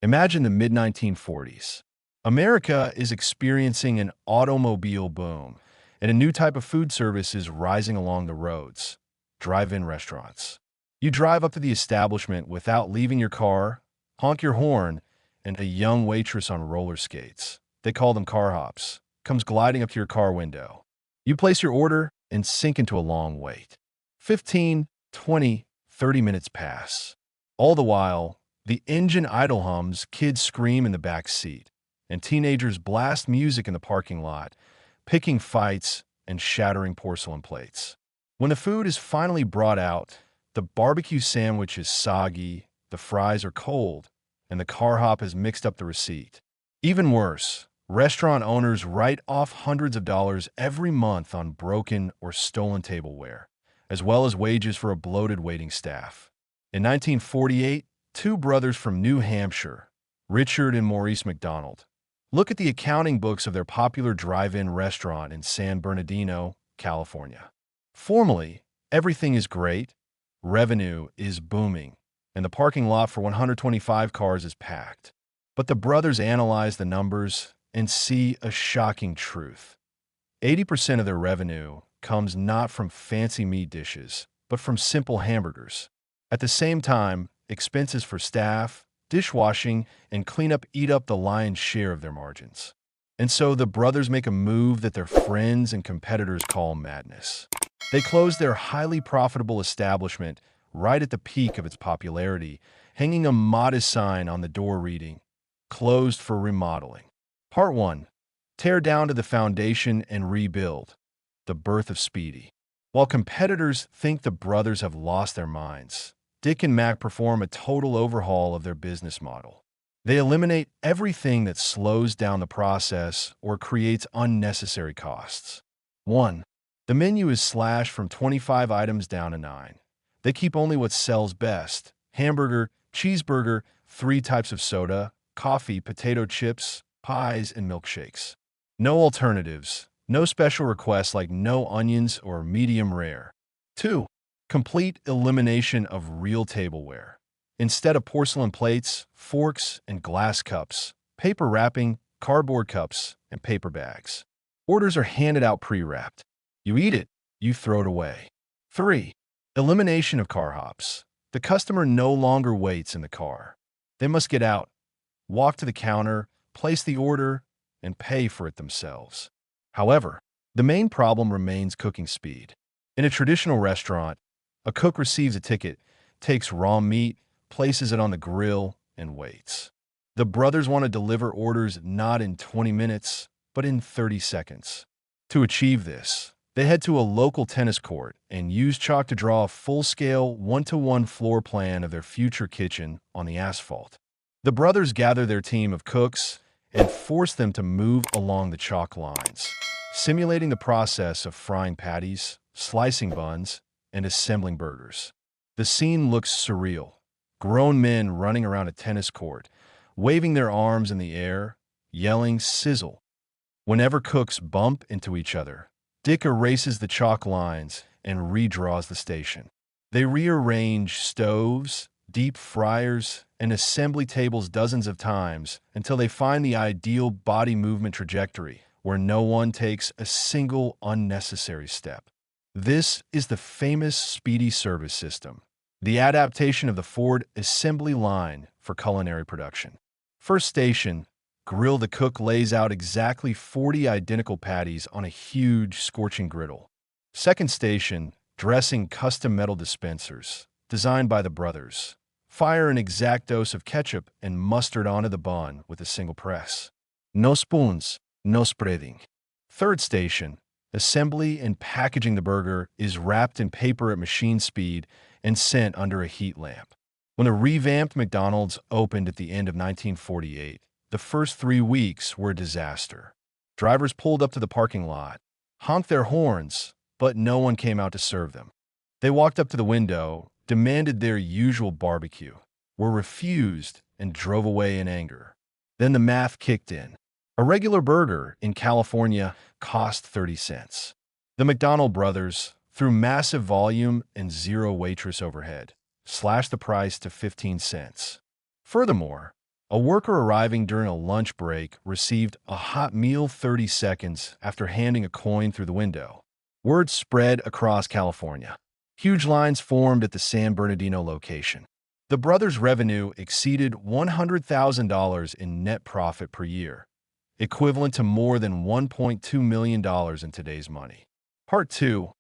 Imagine the mid-1940s. America is experiencing an automobile boom, and a new type of food service is rising along the roads: drive-in restaurants. You drive up to the establishment without leaving your car, honk your horn, and a young waitress on roller skates, they call them car hops, comes gliding up to your car window. You place your order and sink into a long wait. 15, 20, 30 minutes pass. All the while, the engine idle hums, kids scream in the back seat, and teenagers blast music in the parking lot, picking fights and shattering porcelain plates. When the food is finally brought out, the barbecue sandwich is soggy, the fries are cold, and the car hop has mixed up the receipt. Even worse, restaurant owners write off hundreds of dollars every month on broken or stolen tableware, as well as wages for a bloated waiting staff. In 1948, two brothers from New Hampshire, Richard and Maurice McDonald, look at the accounting books of their popular drive-in restaurant in San Bernardino, California. Formally, everything is great, revenue is booming, and the parking lot for 125 cars is packed. But the brothers analyze the numbers and see a shocking truth. 80% of their revenue comes not from fancy meat dishes, but from simple hamburgers. At the same time, expenses for staff, dishwashing, and cleanup eat up the lion's share of their margins. And so the brothers make a move that their friends and competitors call madness. They close their highly profitable establishment right at the peak of its popularity, hanging a modest sign on the door reading, "Closed for remodeling." Part 1. Tear down to the foundation and rebuild. The birth of Speedee. While competitors think the brothers have lost their minds, Dick and Mac perform a total overhaul of their business model. They eliminate everything that slows down the process or creates unnecessary costs. 1. The menu is slashed from 25 items down to 9. They keep only what sells best: hamburger, cheeseburger, 3 types of soda, coffee, potato chips, pies, and milkshakes. No alternatives, no special requests like no onions or medium rare. 2. Complete elimination of real tableware. Instead of porcelain plates, forks, and glass cups, paper wrapping, cardboard cups, and paper bags. Orders are handed out pre-wrapped. You eat it, you throw it away. 3. Elimination of car hops. The customer no longer waits in the car. They must get out, walk to the counter, place the order, and pay for it themselves. However, the main problem remains cooking speed. In a traditional restaurant, a cook receives a ticket, takes raw meat, places it on the grill, and waits. The brothers want to deliver orders not in 20 minutes, but in 30 seconds. To achieve this, they head to a local tennis court and use chalk to draw a full-scale, one-to-one floor plan of their future kitchen on the asphalt. The brothers gather their team of cooks and force them to move along the chalk lines, simulating the process of frying patties, slicing buns, and assembling burgers. The scene looks surreal. Grown men running around a tennis court, waving their arms in the air, yelling "sizzle." Whenever cooks bump into each other, Dick erases the chalk lines and redraws the station. They rearrange stoves, deep fryers, and assembly tables dozens of times until they find the ideal body movement trajectory where no one takes a single unnecessary step. This is the famous Speedee Service System, the adaptation of the Ford assembly line for culinary production. First station, grill. The cook lays out exactly 40 identical patties on a huge, scorching griddle. Second station, dressing. Custom metal dispensers, designed by the brothers. Fire an exact dose of ketchup and mustard onto the bun with a single press. No spoons, no spreading. Third station, assembly and packaging. The burger is wrapped in paper at machine speed and sent under a heat lamp. When the revamped McDonald's opened at the end of 1948, the first 3 weeks were a disaster. Drivers pulled up to the parking lot, honked their horns, but no one came out to serve them. They walked up to the window, demanded their usual barbecue, were refused, and drove away in anger. Then the math kicked in. A regular burger in California cost 30 cents. The McDonald Brothers, through massive volume and zero waitress overhead, slashed the price to 15 cents. Furthermore, A worker arriving during a lunch break received a hot meal 30 seconds after handing a coin through the window. Word spread across California. Huge lines formed at the San Bernardino location. The brothers' revenue exceeded $100,000 in net profit per year, equivalent to more than $1.2 million in today's money. Part 2.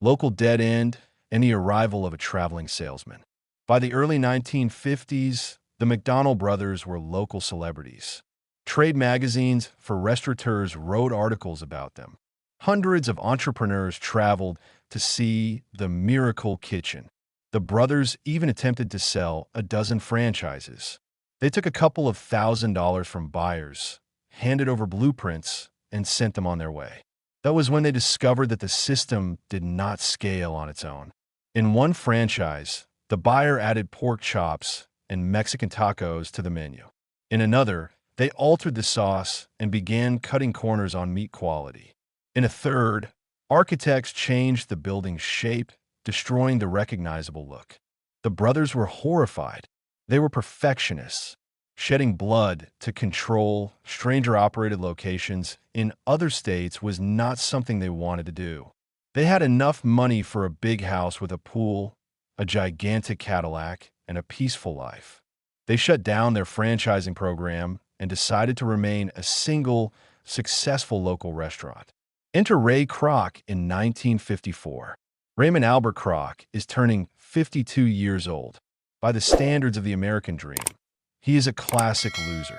Local dead end and the arrival of a traveling salesman. By the early 1950s, the McDonald Brothers were local celebrities. Trade magazines for restaurateurs wrote articles about them. Hundreds of entrepreneurs traveled to see the miracle kitchen. The brothers even attempted to sell a dozen franchises. They took a couple of $1,000s from buyers, handed over blueprints, and sent them on their way. That was when they discovered that the system did not scale on its own. In one franchise, the buyer added pork chops and Mexican tacos to the menu. In another, they altered the sauce and began cutting corners on meat quality. In a third, architects changed the building's shape, destroying the recognizable look. The brothers were horrified. They were perfectionists. Shedding blood to control stranger-operated locations in other states was not something they wanted to do. They had enough money for a big house with a pool, a gigantic Cadillac, and a peaceful life. They shut down their franchising program and decided to remain a single, successful local restaurant. Enter Ray Kroc in 1954. Raymond Albert Kroc is turning 52 years old. By the standards of the American dream, he is a classic loser.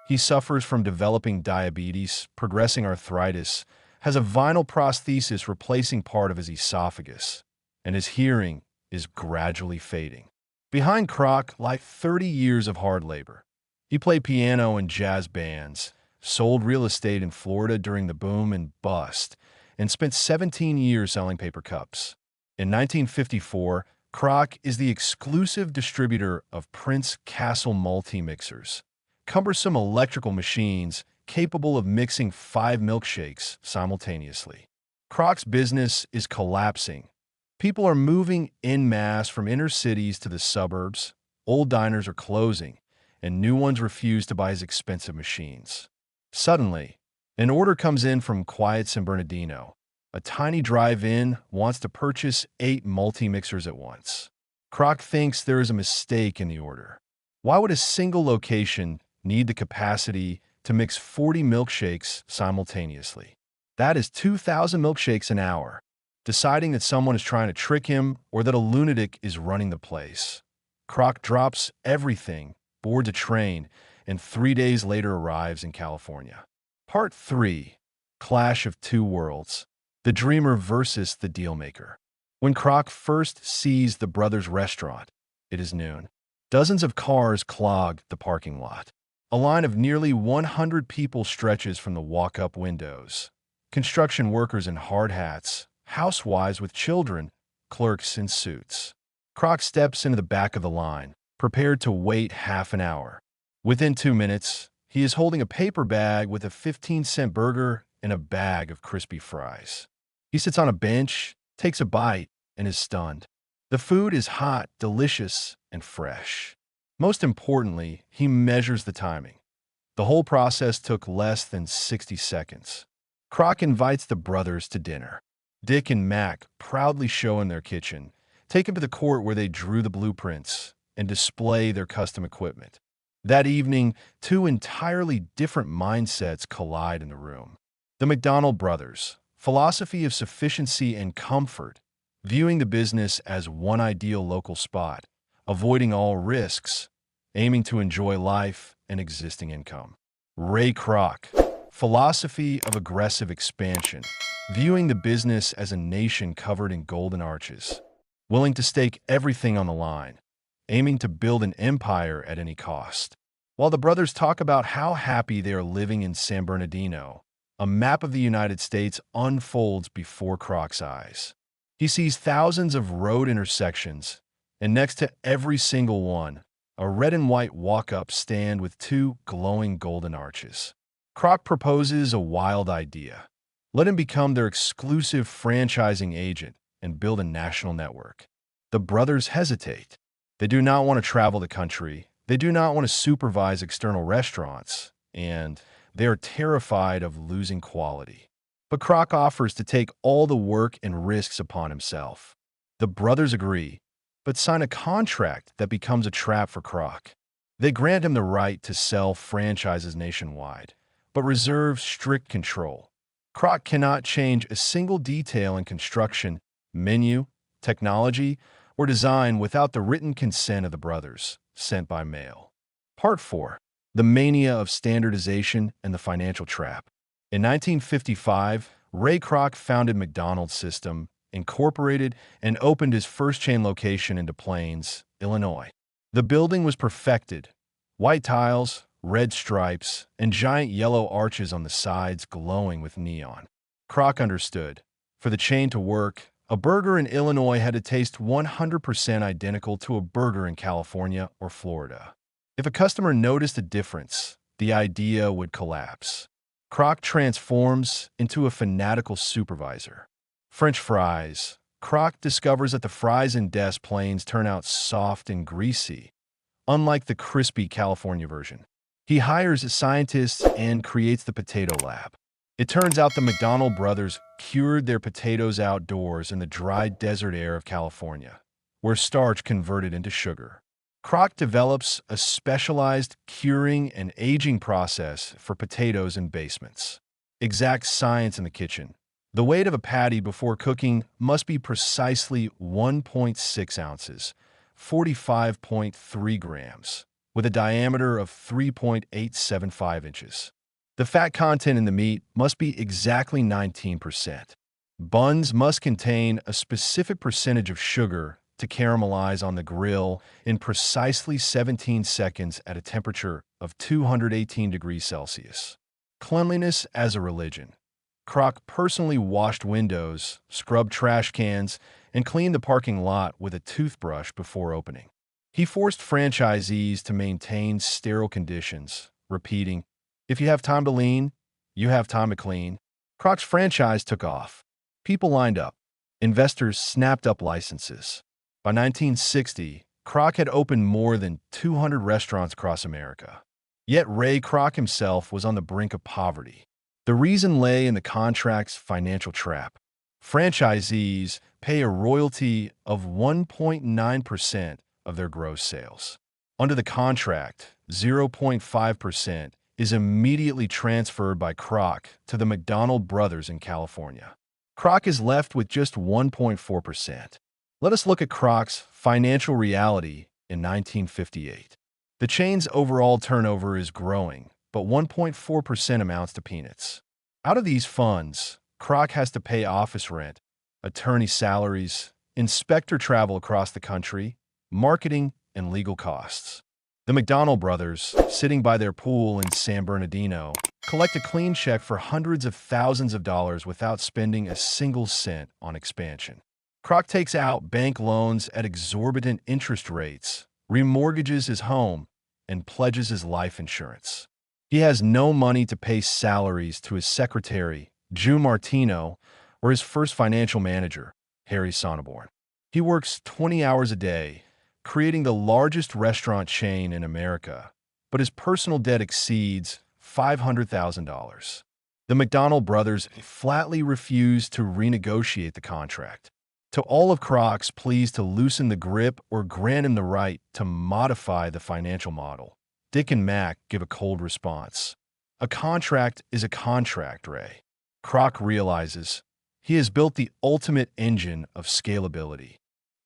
He suffers from developing diabetes, progressing arthritis, has a vinyl prosthesis replacing part of his esophagus, and his hearing is gradually fading. Behind Kroc lie 30 years of hard labor. He played piano in jazz bands, sold real estate in Florida during the boom and bust, and spent 17 years selling paper cups. In 1954, Kroc is the exclusive distributor of Prince Castle multi-mixers, cumbersome electrical machines capable of mixing 5 milkshakes simultaneously. Kroc's business is collapsing. People are moving en masse from inner cities to the suburbs, old diners are closing, and new ones refuse to buy his expensive machines. Suddenly, an order comes in from quiet San Bernardino. A tiny drive-in wants to purchase 8 multi-mixers at once. Kroc thinks there is a mistake in the order. Why would a single location need the capacity to mix 40 milkshakes simultaneously? That is 2,000 milkshakes an hour. Deciding that someone is trying to trick him or that a lunatic is running the place, Kroc drops everything, boards a train, and 3 days later arrives in California. Part 3. Clash of Two Worlds. The dreamer versus the dealmaker. When Kroc first sees the brothers' restaurant, it is noon. Dozens of cars clog the parking lot. A line of nearly 100 people stretches from the walk-up windows. Construction workers in hard hats, housewives with children, clerks in suits. Kroc steps into the back of the line, prepared to wait half an hour. Within 2 minutes, he is holding a paper bag with a 15-cent burger and a bag of crispy fries. He sits on a bench, takes a bite, and is stunned. The food is hot, delicious, and fresh. Most importantly, he measures the timing. The whole process took less than 60 seconds. Kroc invites the brothers to dinner. Dick and Mac proudly show in their kitchen, take him to the court where they drew the blueprints, and display their custom equipment. That evening, 2 entirely different mindsets collide in the room. The McDonald Brothers, philosophy of sufficiency and comfort, viewing the business as one ideal local spot, avoiding all risks, aiming to enjoy life and existing income. Ray Kroc, philosophy of aggressive expansion, viewing the business as a nation covered in golden arches, willing to stake everything on the line, aiming to build an empire at any cost. While the brothers talk about how happy they are living in San Bernardino, a map of the United States unfolds before Kroc's eyes. He sees thousands of road intersections, and next to every single one, a red and white walk-up stand with 2 glowing golden arches. Kroc proposes a wild idea. Let him become their exclusive franchising agent and build a national network. The brothers hesitate. They do not want to travel the country. They do not want to supervise external restaurants, and they are terrified of losing quality. But Kroc offers to take all the work and risks upon himself. The brothers agree, but sign a contract that becomes a trap for Kroc. They grant him the right to sell franchises nationwide, but reserve strict control. Kroc cannot change a single detail in construction, menu, technology, or design without the written consent of the brothers, sent by mail. Part 4. The Mania of Standardization and the Financial Trap. In 1955, Ray Kroc founded McDonald System, Incorporated, and opened his first chain location in Des Plaines, Illinois. The building was perfected. White tiles, red stripes, and giant yellow arches on the sides glowing with neon. Kroc understood. For the chain to work, a burger in Illinois had to taste 100% identical to a burger in California or Florida. If a customer noticed a difference, the idea would collapse. Kroc transforms into a fanatical supervisor. French fries. Kroc discovers that the fries in Des Plaines turn out soft and greasy, unlike the crispy California version. He hires scientists and creates the potato lab. It turns out the McDonald brothers cured their potatoes outdoors in the dry desert air of California, where starch converted into sugar. Kroc develops a specialized curing and aging process for potatoes in basements. Exact science in the kitchen. The weight of a patty before cooking must be precisely 1.6 ounces, 45.3 grams, with a diameter of 3.875 inches. The fat content in the meat must be exactly 19%. Buns must contain a specific percentage of sugar to caramelize on the grill in precisely 17 seconds at a temperature of 218 degrees Celsius. Cleanliness as a religion. Kroc personally washed windows, scrubbed trash cans, and cleaned the parking lot with a toothbrush before opening. He forced franchisees to maintain sterile conditions, repeating, "If you have time to lean, you have time to clean." Kroc's franchise took off. People lined up. Investors snapped up licenses. By 1960, Kroc had opened more than 200 restaurants across America. Yet Ray Kroc himself was on the brink of poverty. The reason lay in the contract's financial trap. Franchisees pay a royalty of 1.9% of their gross sales. Under the contract, 0.5% is immediately transferred by Kroc to the McDonald Brothers in California. Kroc is left with just 1.4%. Let us look at Kroc's financial reality in 1958. The chain's overall turnover is growing, but 1.4% amounts to peanuts. Out of these funds, Kroc has to pay office rent, attorney salaries, inspector travel across the country, marketing, and legal costs. The McDonald brothers, sitting by their pool in San Bernardino, collect a clean check for hundreds of thousands of dollars without spending a single cent on expansion. Kroc takes out bank loans at exorbitant interest rates, remortgages his home, and pledges his life insurance. He has no money to pay salaries to his secretary, June Martino, or his first financial manager, Harry Sonneborn. He works 20 hours a day, creating the largest restaurant chain in America, but his personal debt exceeds $500,000. The McDonald brothers flatly refuse to renegotiate the contract. To all of Kroc's pleas to loosen the grip or grant him the right to modify the financial model, Dick and Mac give a cold response. A contract is a contract, Ray. Kroc realizes he has built the ultimate engine of scalability,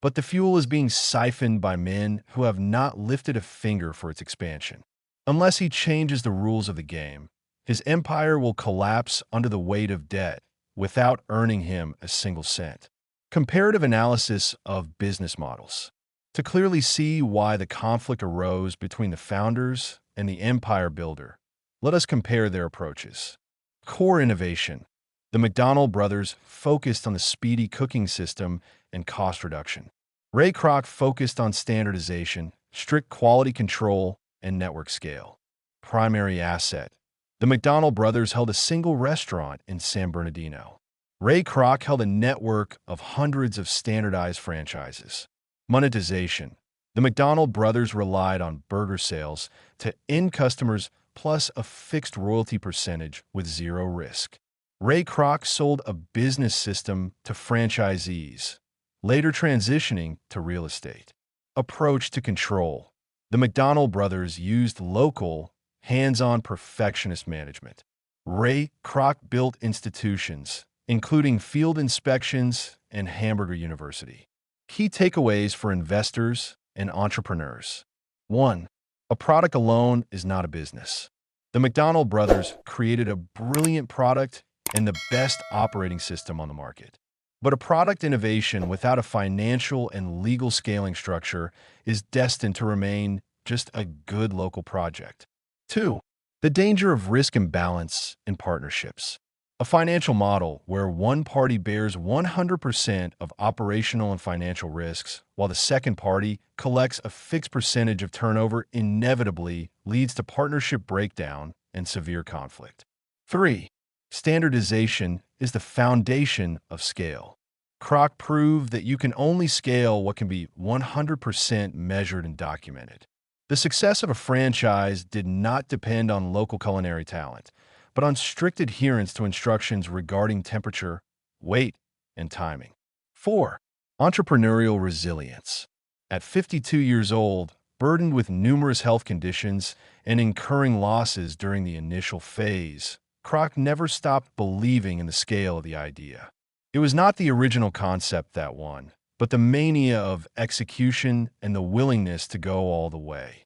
but the fuel is being siphoned by men who have not lifted a finger for its expansion. Unless he changes the rules of the game, his empire will collapse under the weight of debt without earning him a single cent. Comparative analysis of business models. To clearly see why the conflict arose between the founders and the empire builder, let us compare their approaches. Core innovation. The McDonald brothers focused on the Speedee cooking system and cost reduction. Ray Kroc focused on standardization, strict quality control, and network scale. Primary asset. The McDonald brothers held a single restaurant in San Bernardino. Ray Kroc held a network of hundreds of standardized franchises. Monetization. The McDonald brothers relied on burger sales to end customers plus a fixed royalty percentage with zero risk. Ray Kroc sold a business system to franchisees, later transitioning to real estate. Approach to control. The McDonald brothers used local, hands-on perfectionist management. Ray Kroc built institutions, including field inspections and Hamburger University. Key takeaways for investors and entrepreneurs. 1. A product alone is not a business. The McDonald brothers created a brilliant product and the best operating system on the market. But a product innovation without a financial and legal scaling structure is destined to remain just a good local project. 2. The danger of risk imbalance in partnerships. A financial model where one party bears 100% of operational and financial risks, while the second party collects a fixed percentage of turnover, inevitably leads to partnership breakdown and severe conflict. 3. Standardization is the foundation of scale. Kroc proved that you can only scale what can be 100% measured and documented. The success of a franchise did not depend on local culinary talent, but on strict adherence to instructions regarding temperature, weight, and timing. 4. Entrepreneurial resilience. At 52 years old, burdened with numerous health conditions and incurring losses during the initial phase, Kroc never stopped believing in the scale of the idea. It was not the original concept that won, but the mania of execution and the willingness to go all the way.